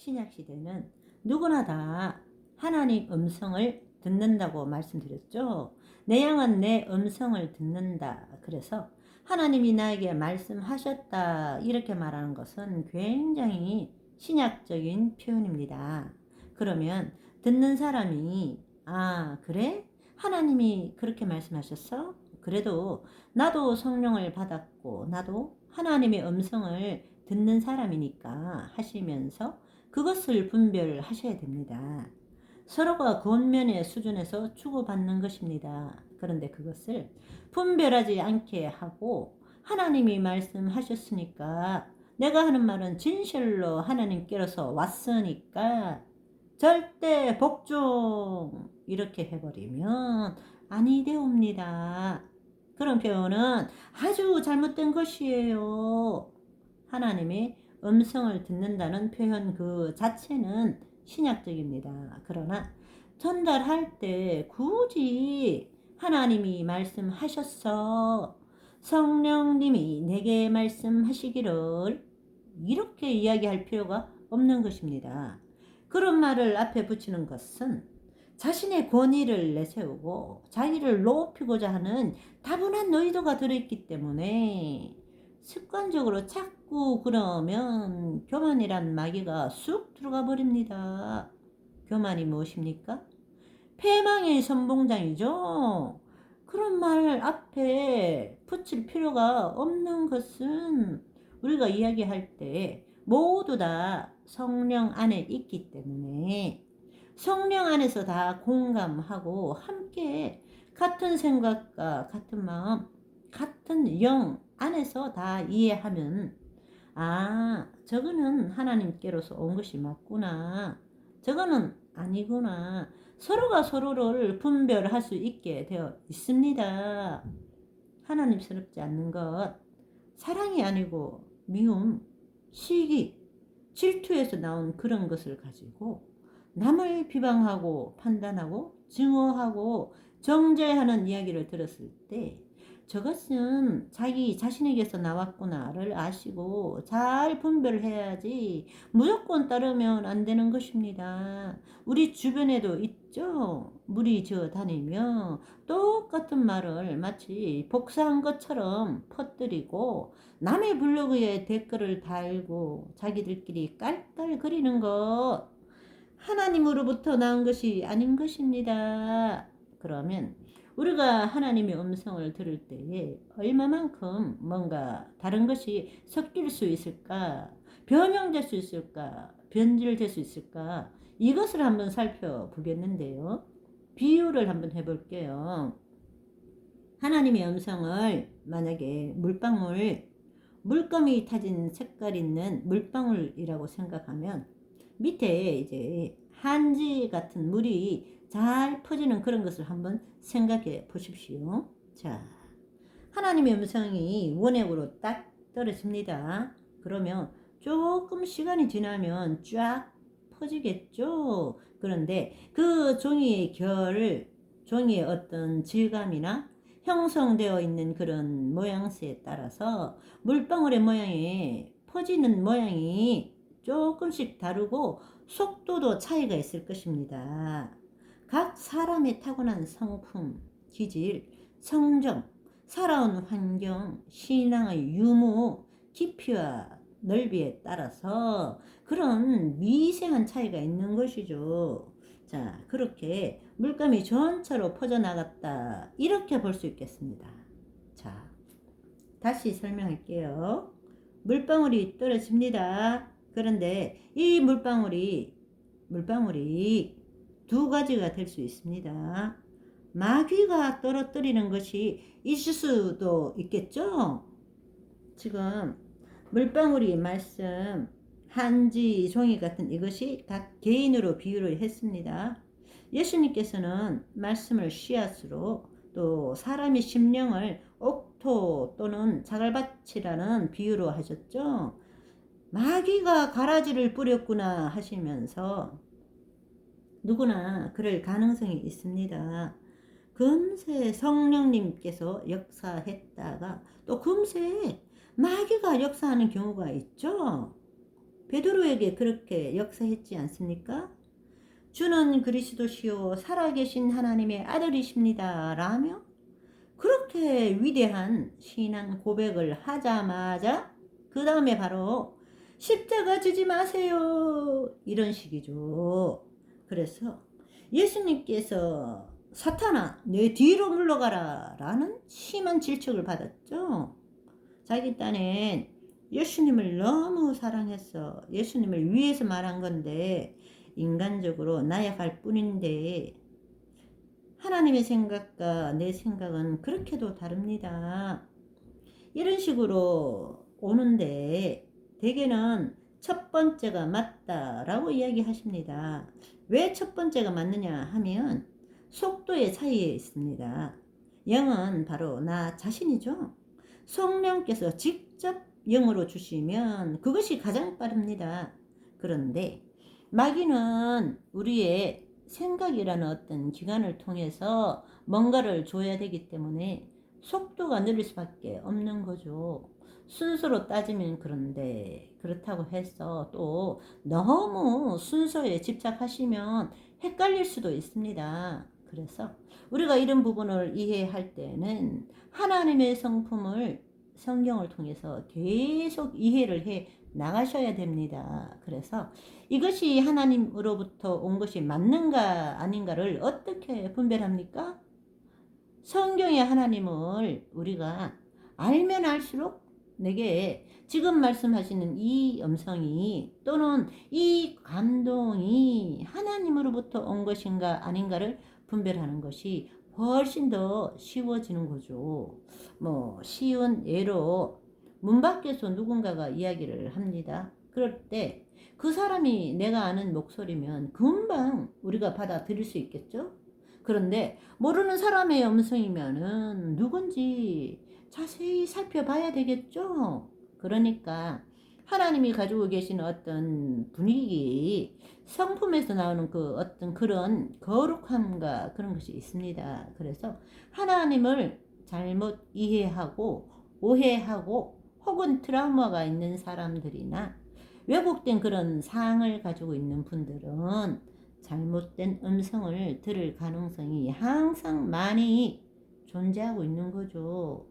신약시대는 누구나 다 하나님 음성을 듣는다고 말씀드렸죠. 내 양은 내 음성을 듣는다. 그래서 하나님이 나에게 말씀하셨다. 이렇게 말하는 것은 굉장히 신약적인 표현입니다. 그러면 듣는 사람이 그래? 하나님이 그렇게 말씀하셨어? 그래도 나도 성령을 받았고 나도 하나님의 음성을 듣는 사람이니까 하시면서 그것을 분별하셔야 됩니다. 서로가 권면의 수준에서 주고받는 것입니다. 그런데 그것을 분별하지 않게 하고 하나님이 말씀하셨으니까 내가 하는 말은 진실로 하나님께로서 왔으니까 절대 복종 이렇게 해버리면 아니 되옵니다. 그런 표현은 아주 잘못된 것이에요. 하나님의 음성을 듣는다는 표현 그 자체는 신약적입니다. 그러나 전달할 때 굳이 하나님이 말씀하셨어. 성령님이 내게 말씀하시기를 이렇게 이야기할 필요가 없는 것입니다. 그런 말을 앞에 붙이는 것은 자신의 권위를 내세우고 자기를 높이고자 하는 다분한 의도가 들어있기 때문에 습관적으로 자꾸 그러면 교만이란 마귀가 쑥 들어가 버립니다. 교만이 무엇입니까? 패망의 선봉장이죠. 그런 말 앞에 붙일 필요가 없는 것은 우리가 이야기할 때 모두 다 성령 안에 있기 때문에 성령 안에서 다 공감하고 함께 같은 생각과 같은 마음, 같은 영 안에서 다 이해하면 저거는 하나님께로서 온 것이 맞구나. 저거는 아니구나. 서로가 서로를 분별할 수 있게 되어 있습니다. 하나님스럽지 않는 것, 사랑이 아니고 미움, 시기, 질투에서 나온 그런 것을 가지고 남을 비방하고 판단하고 증오하고 정죄하는 이야기를 들었을 때 저것은 자기 자신에게서 나왔구나를 아시고 잘 분별해야지 무조건 따르면 안 되는 것입니다. 우리 주변에도 있죠. 무리 지어 다니며 똑같은 말을 마치 복사한 것처럼 퍼뜨리고 남의 블로그에 댓글을 달고 자기들끼리 깔깔거리는 것 하나님으로부터 나온 것이 아닌 것입니다. 그러면 우리가 하나님의 음성을 들을 때에 얼마만큼 뭔가 다른 것이 섞일 수 있을까? 변형될 수 있을까? 변질될 수 있을까? 이것을 한번 살펴보겠는데요. 비유를 한번 해볼게요. 하나님의 음성을 만약에 물감이 타진 색깔 있는 물방울이라고 생각하면 밑에 이제 한지 같은 물이 잘 퍼지는 그런 것을 한번 생각해 보십시오. 자, 하나님의 음성이 원액으로 딱 떨어집니다. 그러면 조금 시간이 지나면 쫙 퍼지겠죠. 그런데 그 종이의 어떤 질감이나 형성되어 있는 그런 모양새에 따라서 물방울의 모양이 퍼지는 모양이 조금씩 다르고 속도도 차이가 있을 것입니다. 각 사람의 타고난 성품, 기질, 성정, 살아온 환경, 신앙의 유무, 깊이와 넓이에 따라서 그런 미세한 차이가 있는 것이죠. 자, 그렇게 물감이 전체로 퍼져나갔다. 이렇게 볼 수 있겠습니다. 자, 다시 설명할게요. 물방울이 떨어집니다. 그런데 이 물방울이 두 가지가 될 수 있습니다. 마귀가 떨어뜨리는 것이 있을 수도 있겠죠? 지금 물방울이 말씀, 한지, 종이 같은 이것이 각 개인으로 비유를 했습니다. 예수님께서는 말씀을 씨앗으로 또 사람의 심령을 옥토 또는 자갈밭이라는 비유로 하셨죠. 마귀가 가라지를 뿌렸구나 하시면서 누구나 그럴 가능성이 있습니다. 금세 성령님께서 역사했다가 또 금세 마귀가 역사하는 경우가 있죠. 베드로에게 그렇게 역사했지 않습니까? 주는 그리스도시요 살아계신 하나님의 아들이십니다 라며 그렇게 위대한 신앙 고백을 하자마자 그 다음에 바로 십자가 지지 마세요 이런 식이죠. 그래서 예수님께서 사탄아 내 뒤로 물러가라 라는 심한 질책을 받았죠. 자기 딴엔 예수님을 너무 사랑해서 예수님을 위해서 말한 건데 인간적으로 나약할 뿐인데 하나님의 생각과 내 생각은 그렇게도 다릅니다. 이런 식으로 오는데 대개는 첫 번째가 맞다라고 이야기하십니다. 왜 첫 번째가 맞느냐 하면 속도의 차이에 있습니다. 영은 바로 나 자신이죠. 성령께서 직접 영으로 주시면 그것이 가장 빠릅니다. 그런데 마귀는 우리의 생각이라는 어떤 기관을 통해서 뭔가를 줘야 되기 때문에 속도가 느릴 수밖에 없는 거죠. 순서로 따지면 그런데 그렇다고 해서 또 너무 순서에 집착하시면 헷갈릴 수도 있습니다. 그래서 우리가 이런 부분을 이해할 때는 하나님의 성품을 성경을 통해서 계속 이해를 해 나가셔야 됩니다. 그래서 이것이 하나님으로부터 온 것이 맞는가 아닌가를 어떻게 분별합니까? 성경의 하나님을 우리가 알면 알수록 내게 지금 말씀하시는 이 음성이 또는 이 감동이 하나님으로부터 온 것인가 아닌가를 분별하는 것이 훨씬 더 쉬워지는 거죠. 쉬운 예로 문 밖에서 누군가가 이야기를 합니다. 그럴 때 그 사람이 내가 아는 목소리면 금방 우리가 받아들일 수 있겠죠? 그런데 모르는 사람의 음성이면은 누군지 자세히 살펴봐야 되겠죠? 그러니까 하나님이 가지고 계신 어떤 분위기, 성품에서 나오는 그 어떤 그런 거룩함과 그런 것이 있습니다. 그래서 하나님을 잘못 이해하고 오해하고 혹은 트라우마가 있는 사람들이나 왜곡된 그런 상을 가지고 있는 분들은 잘못된 음성을 들을 가능성이 항상 많이 존재하고 있는 거죠.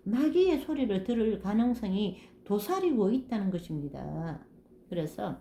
마귀의 소리를 들을 가능성이 도사리고 있다는 것입니다. 그래서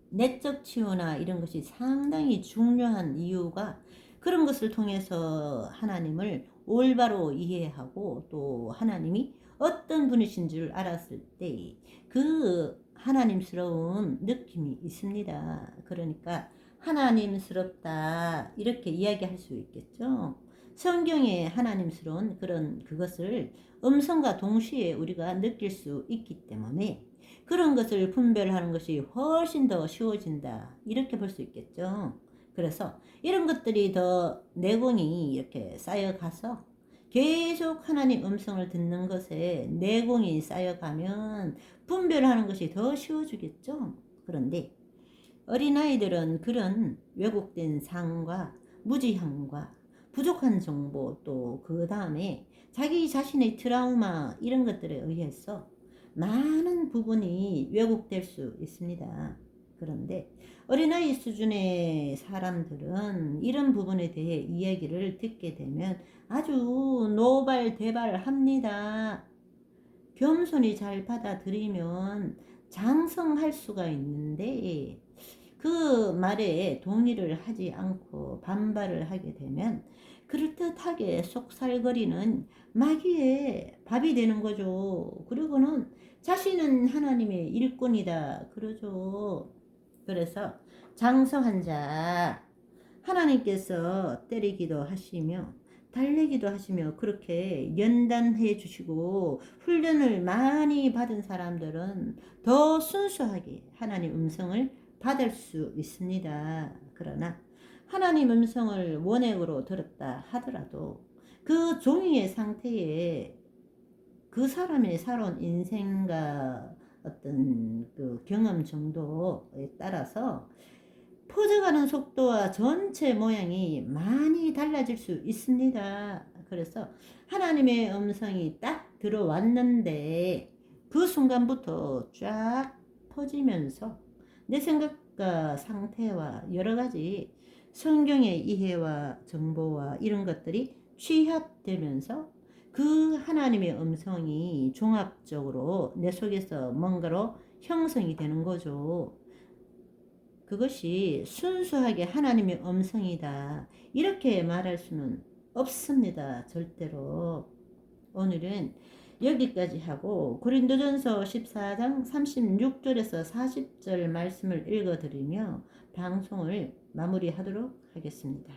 내적 치유나 이런 것이 상당히 중요한 이유가 그런 것을 통해서 하나님을 올바로 이해하고 또 하나님이 어떤 분이신 줄 알았을 때 그 하나님스러운 느낌이 있습니다. 그러니까 하나님스럽다 이렇게 이야기할 수 있겠죠. 성경의 하나님스러운 그것을 음성과 동시에 우리가 느낄 수 있기 때문에 그런 것을 분별하는 것이 훨씬 더 쉬워진다 이렇게 볼 수 있겠죠. 그래서 이런 것들이 더 내공이 이렇게 쌓여가서 계속 하나님 음성을 듣는 것에 내공이 쌓여가면 분별하는 것이 더 쉬워지겠죠. 그런데 어린아이들은 그런 왜곡된 상과 무지함과 부족한 정보 또 그 다음에 자기 자신의 트라우마 이런 것들에 의해서 많은 부분이 왜곡될 수 있습니다. 그런데 어린아이 수준의 사람들은 이런 부분에 대해 이야기를 듣게 되면 아주 노발대발합니다. 겸손히 잘 받아들이면 장성할 수가 있는데 그 말에 동의를 하지 않고 반발을 하게 되면 그럴듯하게 속살거리는 마귀의 밥이 되는 거죠. 그리고는 자신은 하나님의 일꾼이다 그러죠. 그래서 장성한 자 하나님께서 때리기도 하시며 달래기도 하시며 그렇게 연단해 주시고 훈련을 많이 받은 사람들은 더 순수하게 하나님 음성을 받을 수 있습니다. 그러나 하나님 음성을 원액으로 들었다 하더라도 그 종이의 상태에 그 사람의 살아온 인생과 어떤 그 경험 정도에 따라서 퍼져가는 속도와 전체 모양이 많이 달라질 수 있습니다. 그래서 하나님의 음성이 딱 들어왔는데 그 순간부터 쫙 퍼지면서 내 생각과 상태와 여러 가지 성경의 이해와 정보와 이런 것들이 취합되면서 그 하나님의 음성이 종합적으로 내 속에서 뭔가로 형성이 되는 거죠. 그것이 순수하게 하나님의 음성이다, 이렇게 말할 수는 없습니다. 절대로. 오늘은 여기까지 하고 고린도전서 14장 36절에서 40절 말씀을 읽어드리며 방송을 마무리하도록 하겠습니다.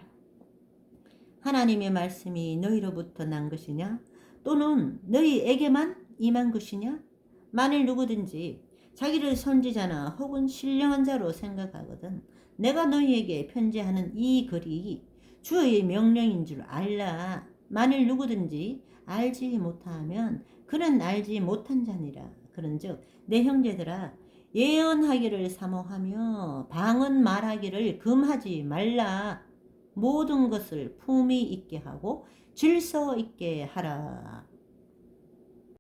하나님의 말씀이 너희로부터 난 것이냐? 또는 너희에게만 임한 것이냐? 만일 누구든지 자기를 선지자나 혹은 신령한 자로 생각하거든 내가 너희에게 편지하는 이 글이 주의 명령인 줄 알라. 만일 누구든지 알지 못하면 그는 알지 못한 자니라. 그런즉 내 형제들아, 예언하기를 사모하며 방언 말하기를 금하지 말라. 모든 것을 품위 있게 하고 질서 있게 하라.